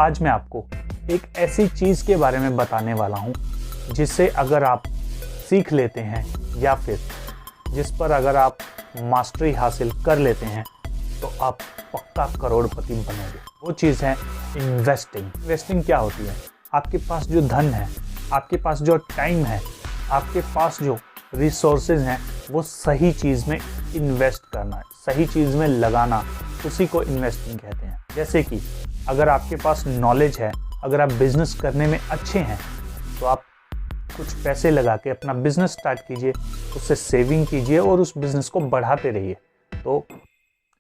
आज मैं आपको एक ऐसी चीज़ के बारे में बताने वाला हूँ जिससे अगर आप सीख लेते हैं या फिर जिस पर अगर आप मास्टरी हासिल कर लेते हैं तो आप पक्का करोड़पति बनेंगे। वो चीज़ है इन्वेस्टिंग। इन्वेस्टिंग क्या होती है? आपके पास जो धन है, आपके पास जो टाइम है, आपके पास जो रिसोर्सेज हैं, वो सही चीज़ में इन्वेस्ट करना है, सही चीज़ में लगाना, उसी को इन्वेस्टिंग कहते हैं। जैसे कि अगर आपके पास नॉलेज है, अगर आप बिजनेस करने में अच्छे हैं तो आप कुछ पैसे लगा के अपना बिजनेस स्टार्ट कीजिए, उससे सेविंग कीजिए और उस बिजनेस को बढ़ाते रहिए, तो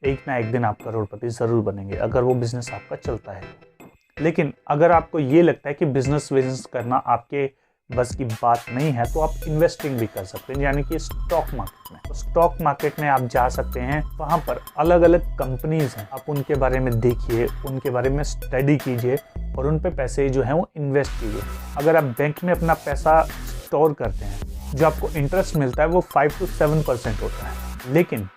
एक ना एक दिन आप करोड़पति ज़रूर बनेंगे अगर वो बिजनेस आपका चलता है। लेकिन अगर आपको ये लगता है कि बिजनेस करना आपके बस की बात नहीं है तो आप इन्वेस्टिंग भी कर सकते हैं, यानी कि स्टॉक मार्केट में। तो स्टॉक मार्केट में आप जा सकते हैं, वहाँ पर अलग अलग कंपनीज हैं, आप उनके बारे में देखिए, उनके बारे में स्टडी कीजिए और उन पे पैसे जो हैं वो इन्वेस्ट कीजिए। अगर आप बैंक में अपना पैसा स्टोर करते हैं, जो आपको इंटरेस्ट मिलता है वो 5 से 7% होता है, लेकिन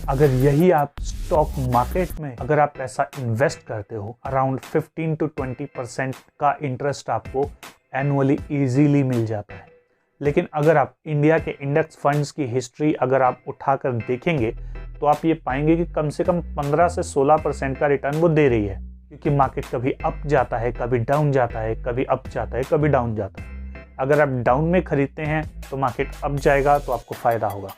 अगर यही आप स्टॉक मार्केट में अगर आप पैसा इन्वेस्ट करते हो, अराउंड 15 से 20% का इंटरेस्ट आपको एनुअली इजीली मिल जाता है। लेकिन अगर आप इंडिया के इंडेक्स फंड्स की हिस्ट्री अगर आप उठाकर देखेंगे तो आप ये पाएंगे कि कम से कम 15 से 16% का रिटर्न वो दे रही है, क्योंकि मार्केट कभी अप जाता है, कभी डाउन जाता है, कभी अप जाता है, कभी डाउन जाता है। अगर आप डाउन में खरीदते हैं तो मार्केट अप जाएगा तो आपको फ़ायदा होगा,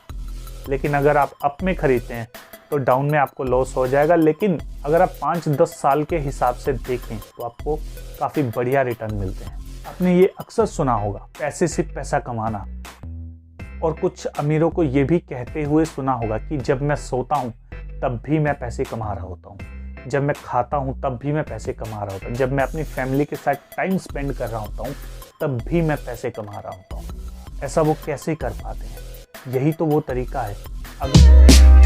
लेकिन अगर आप अप में खरीदते हैं तो डाउन में आपको लॉस हो जाएगा। लेकिन अगर आप 5-10 साल के हिसाब से देखें तो आपको काफ़ी बढ़िया रिटर्न मिलते हैं। आपने ये अक्सर सुना होगा, पैसे से पैसा कमाना, और कुछ अमीरों को ये भी कहते हुए सुना होगा कि जब मैं सोता हूँ तब भी मैं पैसे कमा रहा होता हूँ, जब मैं खाता हूँ तब भी मैं पैसे कमा रहा होता हूँ, जब मैं अपनी फैमिली के साथ टाइम स्पेंड कर रहा होता हूँ तब भी मैं पैसे कमा रहा होता हूँ। ऐसा वो कैसे कर पाते हैं? यही तो वो तरीका है। अगर